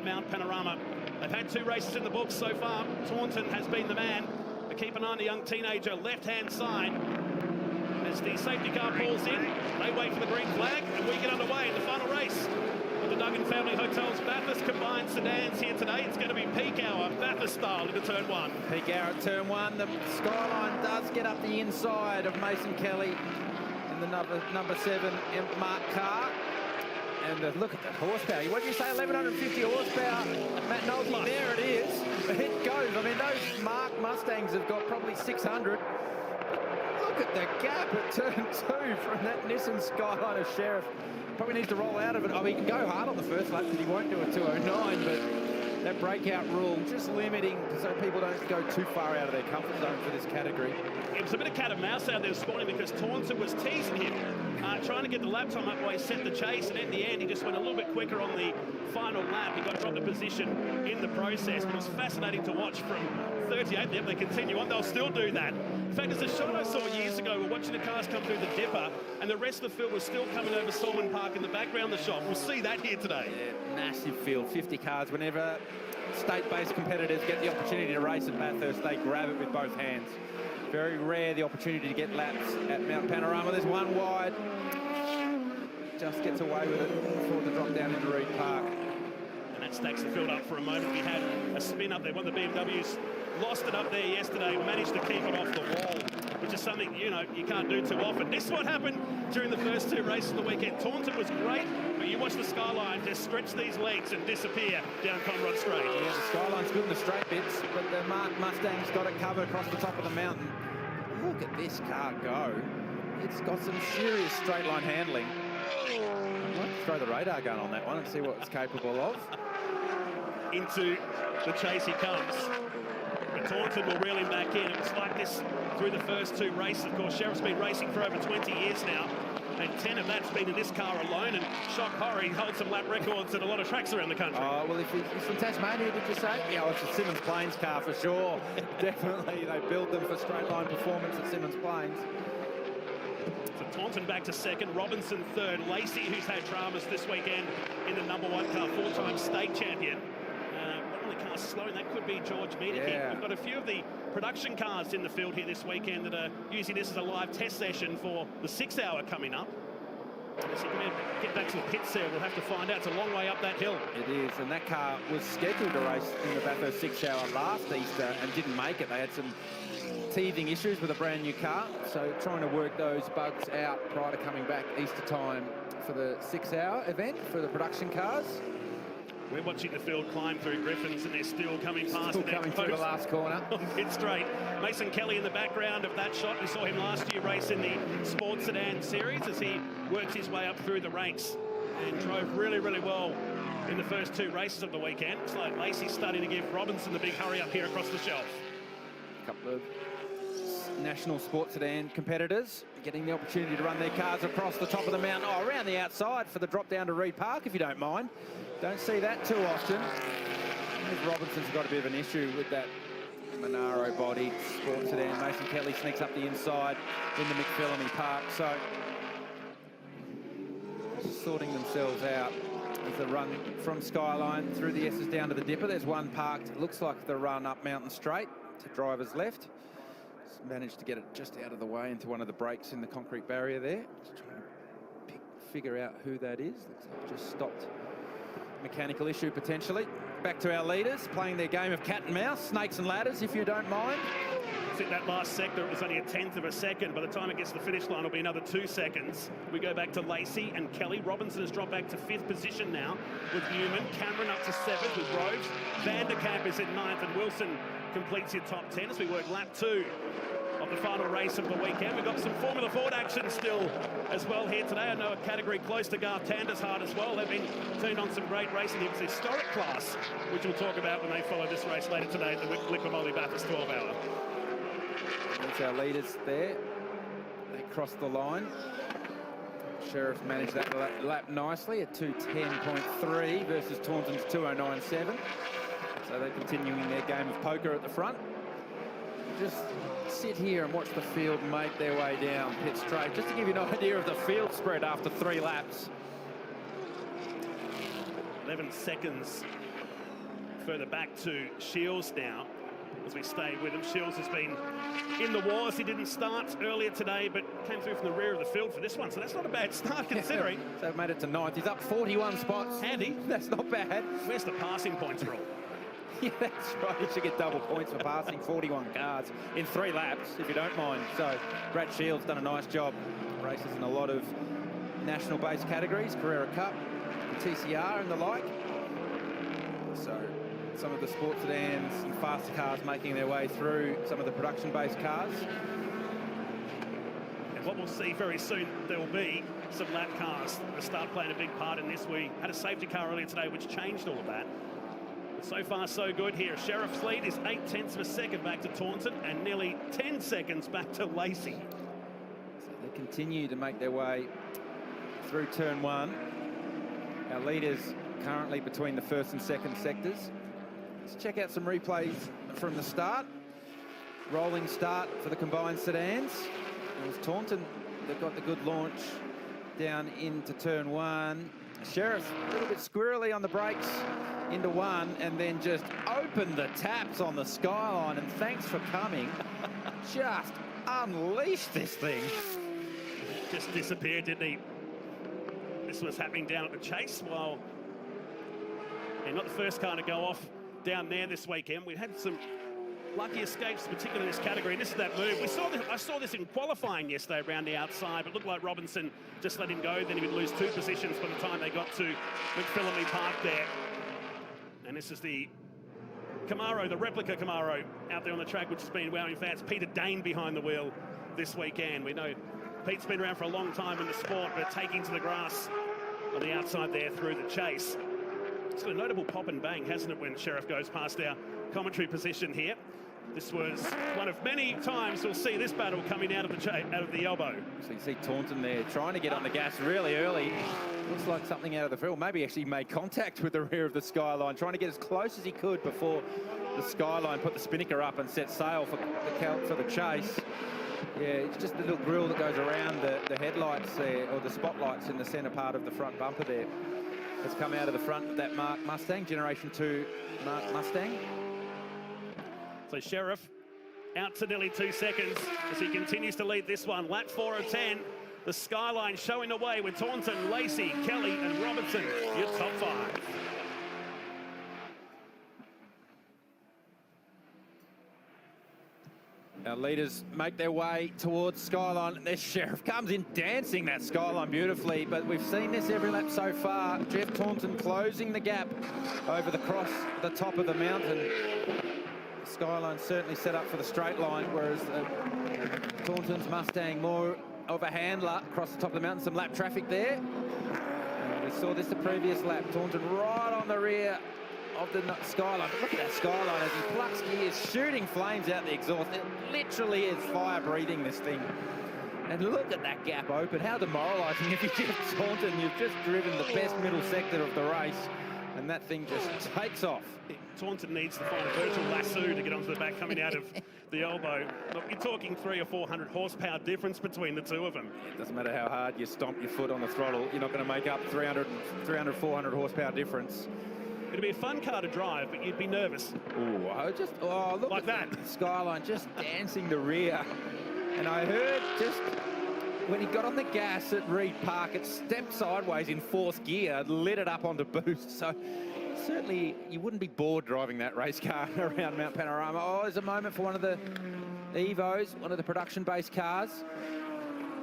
at Mount Panorama. They've had 2 races in the books so far. Taunton has been the man. But keep an eye on the young teenager, left-hand side. As the safety car pulls in, they wait for the green flag, and we get underway in the final race of the Duggan Family Hotels Bathurst Combined Sedans here today. It's going to be peak hour, Bathurst style, into turn 1. Peak hour at turn 1. The Skyline does get up the inside of Mason Kelly in the number 7 MARC car. And look at that horsepower. What did you say, 1,150 horsepower? Matt Nolte, there it is. It goes. I mean, those MARC Mustangs have got probably 600. Look at the gap at turn 2 from that Nissan Skyline of Sheriff. Probably needs to roll out of it. Oh, he can go hard on the first lap because he won't do a 209, but that breakout rule just limiting so people don't go too far out of their comfort zone for this category. It was a bit of cat and mouse out there this morning because Taunton was teasing him, trying to get the lap time up while he set the chase, and in the end he just went a little bit quicker on the final lap. He got dropped a position in the process, but it was fascinating to watch from 38. Yep, they continue on, they'll still do that. In fact, there's a shot I saw years ago, we're watching the cars come through the dipper, and the rest of the field was still coming over Solomon Park in the background of the shop. We'll see that here today. Yeah, massive field, 50 cars. Whenever state-based competitors get the opportunity to race at Bathurst, they grab it with both hands. Very rare the opportunity to get laps at Mount Panorama. There's one wide. Just gets away with it before the drop down into Reed Park. And that stacks the field up for a moment. We had a spin up there. One of the BMWs lost it up there yesterday, managed to keep it off the wall, which is something, you know, you can't do too often. This is what happened during the first 2 races of the weekend. Taunton was great, but you watch the Skyline just stretch these legs and disappear down Conrod Straight. Yeah, the Skyline's good in the straight bits, but the MARC Mustang's got it covered across the top of the mountain. Look at this car go. It's got some serious straight line handling. I might throw the radar gun on that one and see what it's capable of. Into the chase he comes. But Taunton will reel him back in. It was like this through the first 2 races. Of course, Sheriff's been racing for over 20 years now, and 10 of that's been in this car alone. And shock horror, he holds some lap records at a lot of tracks around the country. Oh, well, if he's from Tasmania, did you say? Yeah, well, it's a Simmons Plains car for sure. Definitely, they build them for straight line performance at Simmons Plains. So Taunton back to 2nd, Robinson 3rd, Lacey, who's had dramas this weekend in the number 1 car, 4-time state champion. One of the cars slowing, that could be George Meadey. Yeah. We've got a few of the production cars in the field here this weekend that are using this as a live test session for the 6 hour coming up. So we're going to get back to the pits there. We'll have to find out. It's a long way up that hill. It is, and that car was scheduled to race in the Bathurst 6 hour last Easter and didn't make it. They had some teething issues with a brand new car, so trying to work those bugs out prior to coming back Easter time for the 6 hour event for the production cars. We're watching the field climb through Griffins, and they're still coming past. Still coming through the last corner. On pit straight. Mason Kelly in the background of that shot. We saw him last year race in the Sports Sedan Series as he works his way up through the ranks and drove really, really well in the first 2 races of the weekend. It's like Lacey's starting to give Robinson the big hurry up here across the shelf. A couple of national sports sedan competitors getting the opportunity to run their cars across the top of the mountain. Oh, around the outside for the drop down to Reed Park, if you don't mind. Don't see that too often. I think Robinson's got a bit of an issue with that Monaro body sports sedan. Mason Kelly sneaks up the inside in the McPhillamy Park. So just sorting themselves out as the run from Skyline through the S's down to the Dipper. There's one parked. It looks like the run up Mountain Straight to driver's left. Just managed to get it just out of the way into one of the breaks in the concrete barrier there. Just trying to figure out who that is. Looks like it just stopped. Mechanical issue potentially. Back to our leaders playing their game of cat and mouse, snakes and ladders, if you don't mind. I think that last sector, it was only a 1/10 of a second. By the time it gets to the finish line, it'll be another 2 seconds. We go back to Lacey and Kelly. Robinson has dropped back to 5th position now with Newman. Cameron up to 7th with Groves. Vanderkamp is in 9th, and Wilson completes your top 10 as we work lap 2 of the final race of the weekend. We've got some Formula Ford action still as well here today. I know a category close to Garth Tander's heart as well. They've been turned on some great racing. It was a historic class, which we'll talk about when they follow this race later today at the Liquid Moly Bathurst 12 hour. That's our leaders there. They crossed the line. Sheriff managed that lap nicely at 2:10.3 versus Taunton's 2:09.7. So they're continuing their game of poker at the front. Just sit here and watch the field make their way down pit straight, just to give you an idea of the field spread after 3 laps. 11 seconds further back to Shields now, as we stay with him. Shields has been in the wars. He didn't start earlier today, but came through from the rear of the field for this one. So that's not a bad start considering. So they've made it to 9th. He's up 41 spots. Handy. That's not bad. Where's the passing points rule? Yeah, that's right. He should get double points for passing 41 cars in 3 laps, if you don't mind. So Brad Shields done a nice job. Races in a lot of national-based categories, Carrera Cup, TCR and the like. So some of the sports sedans and faster cars making their way through some of the production-based cars. And what we'll see very soon, there will be some lap cars that start playing a big part in this. We had a safety car earlier today which changed all of that. But so far so good here. Sheriff's lead is 0.8 of a second back to Taunton and nearly 10 seconds back to Lacey. So they continue to make their way through turn 1. Our leaders currently between the 1st and 2nd sectors. Let's check out some replays from the start. Rolling start for the combined sedans. It was Taunton that got the good launch down into turn 1. Sheriff a little bit squirrely on the brakes into 1 and then just opened the taps on the Skyline, and thanks for coming. Just unleashed this thing. Just disappeared, didn't he? This was happening down at the Chase, while and not the first car to go off down there this weekend. We've had some lucky escapes, particularly in this category. And this is that move. I saw this in qualifying yesterday around the outside, but looked like Robinson just let him go. Then he would lose 2 positions by the time they got to McPhillamy Park there. And this is the Camaro, the replica Camaro, out there on the track, which has been wowing fans. Peter Dane behind the wheel this weekend. We know Pete's been around for a long time in the sport, but taking to the grass on the outside there through the Chase. It's got a notable pop and bang, hasn't it, when Sheriff goes past our commentary position here. This was one of many times we'll see this battle coming out of the elbow. So you see Taunton there trying to get on the gas really early. Looks like something out of the field. Maybe actually made contact with the rear of the Skyline, trying to get as close as he could before the Skyline put the spinnaker up and set sail for the chase. Yeah, it's just the little grille that goes around the headlights there, or the spotlights in the centre part of the front bumper there. Has come out of the front of that MARC Mustang, Generation 2 MARC Mustang. So Sheriff out to nearly 2 seconds as he continues to lead this one. Lap 4 of 10. The Skyline showing the way with Taunton, Lacey, Kelly and Robertson, your top 5. Our leaders make their way towards Skyline. Their Sheriff comes in dancing that Skyline beautifully, but we've seen this every lap so far. Jeff Taunton closing the gap over the top of the mountain. The Skyline certainly set up for the straight line, whereas Taunton's Mustang more of a handler across the top of the mountain. Some lap traffic there. And we saw this the previous lap. Taunton right on the rear of the Skyline. But look at that Skyline as he plucks gears, shooting flames out the exhaust. It literally is fire breathing, this thing. And look at that gap open. How demoralising if you're Jeff Taunton. You've just driven the best middle sector of the race, and that thing just takes off. Taunton needs to find a virtual lasso to get onto the back coming out of the elbow. Look, you're talking 300 or 400 horsepower difference between the two of them. It doesn't matter how hard you stomp your foot on the throttle, you're not going to make up 300, 400 horsepower difference. It'd be a fun car to drive, but you'd be nervous. Oh, look like at that. Skyline just dancing the rear. And I heard just when he got on the gas at Reed Park, it stepped sideways in 4th gear, lit it up onto boost. So certainly you wouldn't be bored driving that race car around Mount Panorama. Oh, there's a moment for one of the Evos, one of the production-based cars.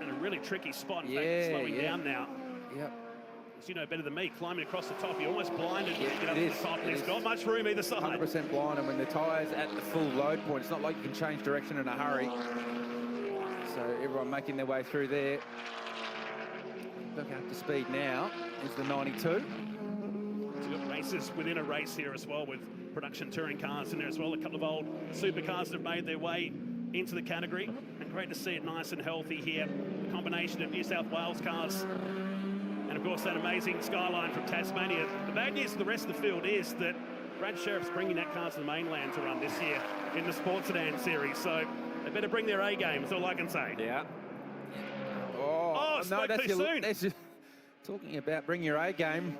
And a really tricky spot, in fact, slowing down now. Yep. As you know better than me, climbing across the top, you're almost blinded when you get up to the top. There's not much room either side. 100% blind, and when the tyres at the full load point, it's not like you can change direction in a hurry. So everyone making their way through there. Look up to speed now is the 92. So you've got races within a race here as well, with production touring cars in there as well. A couple of old supercars that have made their way into the category. And great to see it nice and healthy here. A combination of New South Wales cars and of course that amazing Skyline from Tasmania. The bad news for the rest of the field is that Brad Sheriff's bringing that car to the mainland to run this year in the Sports Sedan Series. So they better bring their A game, is all I can say. Yeah. Oh, no, that's too soon. That's just, talking about bring your A game.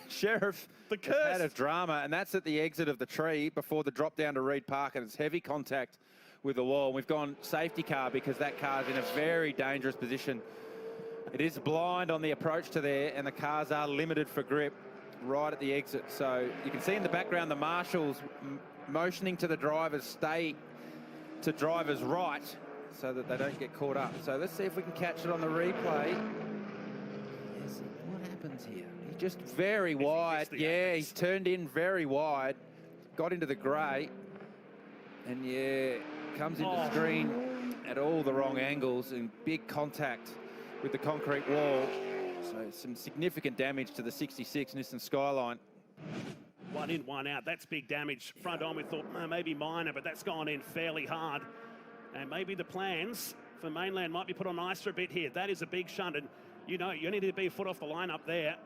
Sheriff The has curse. had a drama, and that's at the exit of the tree before the drop down to Reed Park, and it's heavy contact with the wall. We've gone safety car because that car's in a very dangerous position. It is blind on the approach to there, and the cars are limited for grip right at the exit. So you can see in the background the marshals motioning to the drivers stay to drivers right so that they don't get caught up. So let's see if we can catch it on the replay. What happens here? He's just very wide. Yeah, he's turned in very wide, got into the grey, and yeah, comes into screen at all the wrong angles and big contact with the concrete wall. So some significant damage to the 66 Nissan Skyline. One in, one out. That's big damage. Front on, we thought maybe minor, but that's gone in fairly hard. And maybe the plans for Mainland might be put on ice for a bit here. That is a big shunt, and you know you need to be a foot off the line up there.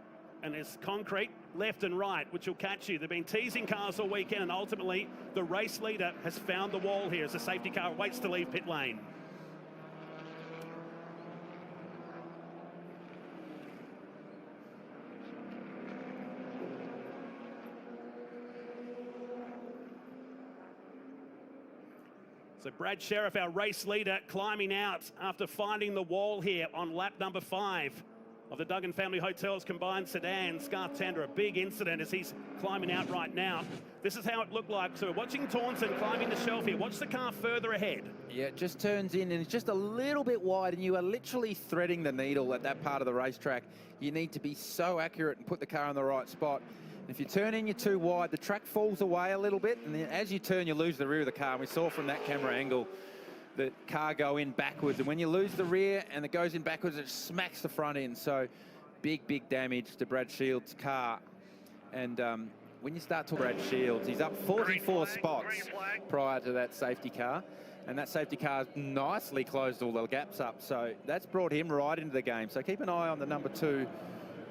And there's concrete left and right, which will catch you. They've been teasing cars all weekend, and ultimately the race leader has found the wall here as the safety car waits to leave pit lane. So Brad Sheriff, our race leader, climbing out after finding the wall here on lap number 5 of the Duggan Family Hotels Combined Sedans. Garth Tander, a big incident as he's climbing out right now. This is how it looked like. So we're watching Taunton climbing the shelf here. Watch the car further ahead. Yeah, it just turns in and it's just a little bit wide, and you are literally threading the needle at that part of the racetrack. You need to be so accurate and put the car in the right spot. If you turn in, you're too wide, the track falls away a little bit, and then as you turn, you lose the rear of the car. And we saw from that camera angle the car go in backwards. And when you lose the rear and it goes in backwards, it smacks the front end. So big damage to Brad Shields' car. And when you start talking Brad Shields, he's up 44 spots prior to that safety car. And that safety car nicely closed all the gaps up. So that's brought him right into the game. So keep an eye on the number 2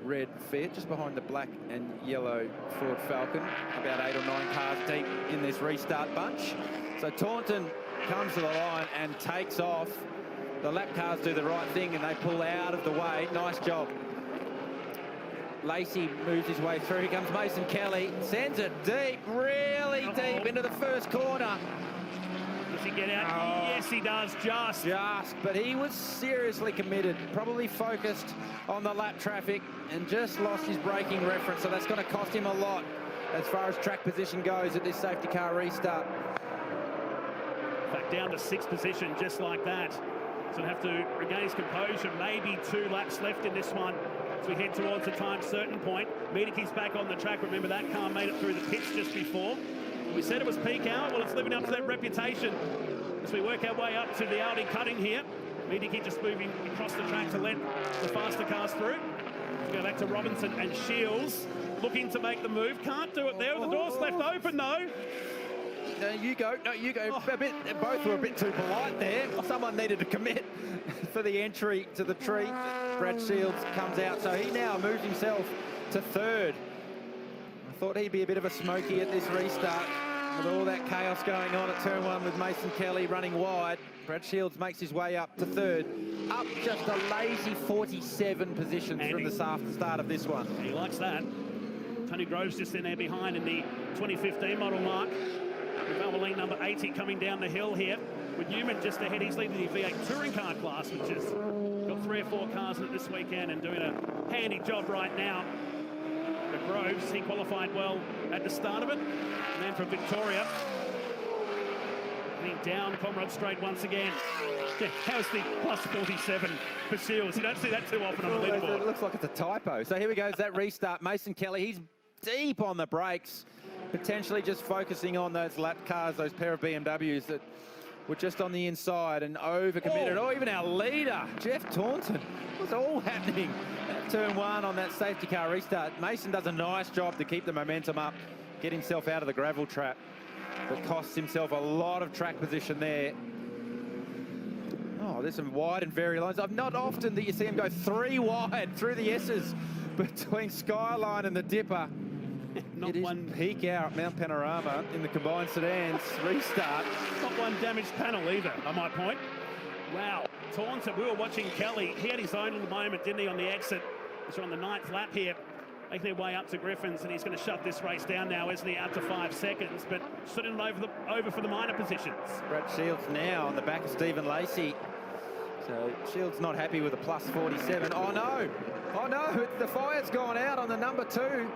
red Fiat, just behind the black and yellow Ford Falcon, about 8 or 9 cars deep in this restart bunch. So Taunton comes to the line and takes off. The lap cars do the right thing and they pull out of the way. Nice job. Lacey moves his way through. Here comes Mason Kelly, sends it deep, really deep into the first corner. Does he get out? Yes, he does, just. But he was seriously committed, probably focused on the lap traffic and just lost his braking reference. So that's going to cost him a lot as far as track position goes at this safety car restart. Back down to 6th position, just like that. So he'll have to regain his composure. Maybe 2 laps left in this one as we head towards a time certain point. Mediki's back on the track. Remember, that car made it through the pits just before. We said it was peak hour. Well, it's living up to that reputation as we work our way up to the Audi cutting here. Mediki just moving across the track to let the faster cars through. Let's go back to Robinson and Shields, looking to make the move. Can't do it there. The door's left open, though. No, you go. No, you go. Both were a bit too polite there. Someone needed to commit for the entry to the tree. Brad Shields comes out, so he now moves himself to 3rd. I thought he'd be a bit of a smoky at this restart with all that chaos going on at turn 1 with Mason Kelly running wide. Brad Shields makes his way up to 3rd. Up just a lazy 47 positions from the start of this one. He likes that. Tony Groves just in there behind in the 2015 model mark. With Valvoline number 80 coming down the hill here. With Newman just ahead, he's leading the V8 touring car class, which has got 3 or 4 cars in it this weekend and doing a handy job right now. But Groves, he qualified well at the start of it. And then from Victoria, heading down Comrade Straight once again. Yeah, how's the plus 47 for Shields? You don't see that too often on the leaderboard. It looks like it's a typo. So here we go, that restart. Mason Kelly, he's deep on the brakes, potentially just focusing on those lap cars, those pair of BMWs that were just on the inside and overcommitted. Oh, even our leader, Jeff Taunton, was all happening at turn 1 on that safety car restart. Mason does a nice job to keep the momentum up, get himself out of the gravel trap, but costs himself a lot of track position there. Oh, there's some wide and very lines. Not often that you see him go 3 wide through the S's between Skyline and the Dipper. Not one peak hour at Mount Panorama in the combined sedans restart. Not one damaged panel either, I might point. Wow, Taunton, we were watching Kelly. He had his own little moment, didn't he, on the exit. He's on the 9th lap here. making their way up to Griffins, and he's going to shut this race down now, isn't he? Out to 5 seconds, but sitting over for the minor positions. Brad Shields now on the back of Stephen Lacey. So Shields not happy with a plus 47. Oh no! Oh no! The fire's gone out on the number 2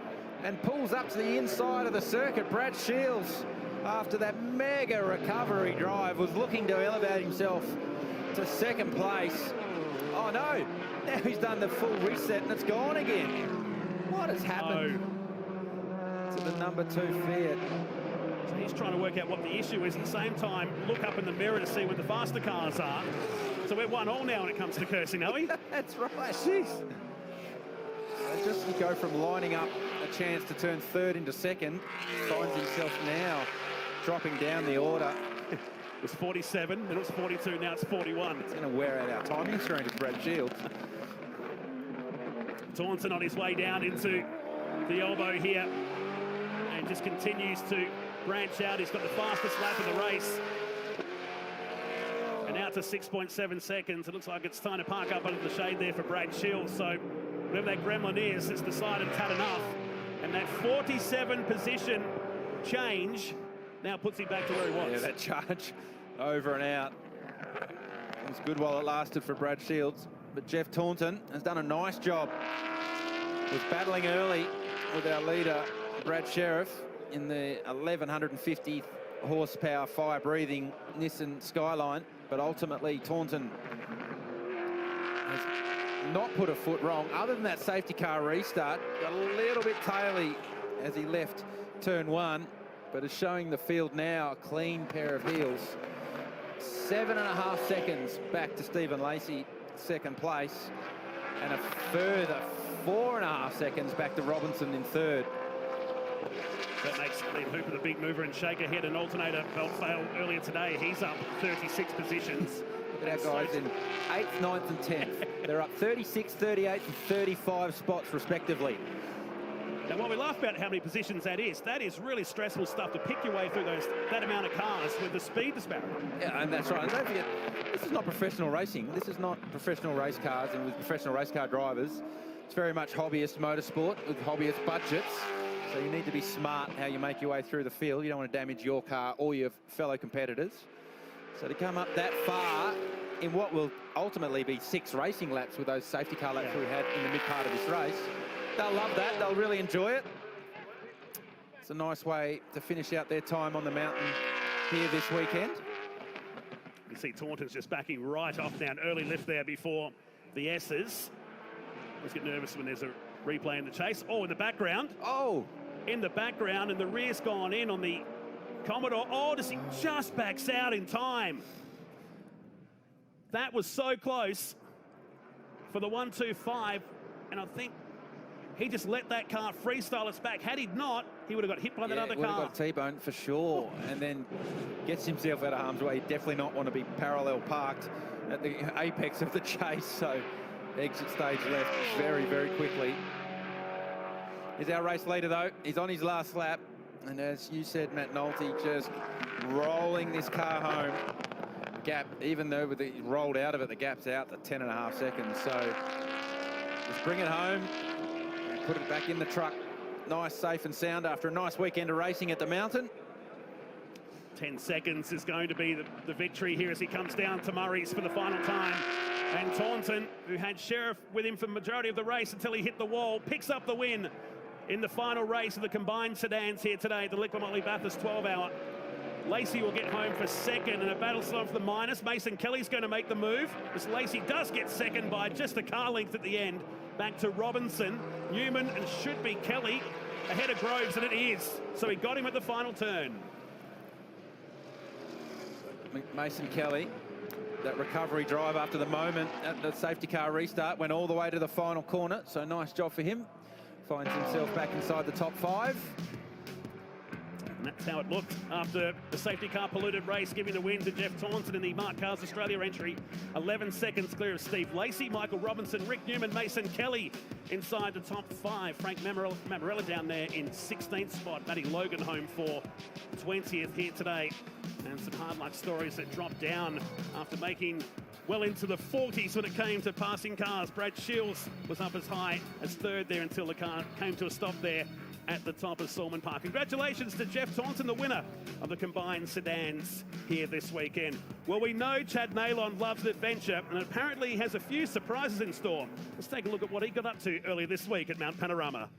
and pulls up to the inside of the circuit. Brad Shields, after that mega recovery drive, was looking to elevate himself to second place. Oh no! Now he's done the full reset and it's gone again. What has happened to the number 2 Fiat? So he's trying to work out what the issue is. At the same time, look up in the mirror to see where the faster cars are. So we're 1-1 now when it comes to cursing, are we? That's right. Jeez. So just to go from lining up a chance to turn third into second, finds himself now dropping down the order. It was 47, then it was 42, now it's 41. It's going to wear out our timing screen to Brad Shields. Taunton on his way down into the elbow here and just continues to branch out. He's got the fastest lap of the race. And out to 6.7 seconds. It looks like it's time to park up under the shade there for Brad Shields. So whatever that gremlin is, it's decided it's had enough. And that 47 position change now puts him back to where he was. Yeah, that charge over and out. It was good while it lasted for Brad Shields. But Jeff Taunton has done a nice job. Was battling early with our leader, Brad Sheriff, in the 1150 horsepower fire-breathing Nissan Skyline. But ultimately, Taunton has not put a foot wrong. Other than that safety car restart, got a little bit taily as he left turn 1, but is showing the field now a clean pair of heels. 7.5 seconds back to Stephen Lacey, second place, and a further 4.5 seconds back to Robinson in third. That makes Liam Hooper the big mover and shaker. He had an alternator belt fail earlier today. He's up 36 positions. Look at our guys in 8th, 9th and 10th. They're up 36, 38 and 35 spots respectively. Now, while we laugh about how many positions that is really stressful stuff to pick your way through that amount of cars with the speed disparity. Yeah, and that's right. And don't forget, this is not professional racing. This is not professional race cars and with professional race car drivers. It's very much hobbyist motorsport with hobbyist budgets. So you need to be smart how you make your way through the field. You don't want to damage your car or your fellow competitors. So to come up that far in what will ultimately be 6 racing laps with those safety car laps we had in the mid part of this race, they'll love that. They'll really enjoy it. It's a nice way to finish out their time on the mountain here this weekend. You see Taunton's just backing right off now. An early lift there before the S's. Always get nervous when there's a replay in the chase. Oh, in the background. Oh! In the background, and the rear's gone in on the Commodore. Oh, does he just backs out in time? That was so close for the 125, and I think he just let that car freestyle its back. Had he not, he would have got hit by that other car. Would have got T-boned for sure, and then gets himself out of harm's way. Definitely not want to be parallel parked at the apex of the chase, so exit stage left very, very quickly. He's our race leader, though. He's on his last lap, and as you said, Matt Nolte, just rolling this car home. Gap, even though he rolled out of it, the gap's out to 10.5 seconds, so just bring it home, put it back in the truck. Nice, safe and sound after a nice weekend of racing at the mountain. 10 seconds is going to be the victory here as he comes down to Murray's for the final time. And Taunton, who had Sheriff with him for the majority of the race until he hit the wall, picks up the win in the final race of the combined sedans here today at the Liqui Moly Bathurst 12-hour. Lacey will get home for second, and a battle still for the minus. Mason Kelly's going to make the move, as Lacey does get second by just a car length at the end. Back to Robinson, Newman, and should be Kelly ahead of Groves, and it is. So he got him at the final turn. Mason Kelly, that recovery drive after the moment at the safety car restart, went all the way to the final corner, so nice job for him. Finds himself back inside the top 5. And that's how it looked after the safety car polluted race, giving the win to Jeff Taunton in the MARC Cars Australia entry. 11 seconds clear of Steve Lacey, Michael Robinson, Rick Newman, Mason Kelly inside the top 5. Frank Mamarella down there in 16th spot. Matty Logan home for 20th here today. And some hard luck stories that dropped down after making well into the 40s when it came to passing cars. Brad Shields was up as high as third there until the car came to a stop there at the top of Salmon Park. Congratulations to Jeff Taunton, the winner of the combined sedans here this weekend. Well, we know Chad Naylon loves adventure and apparently has a few surprises in store. Let's take a look at what he got up to earlier this week at Mount Panorama.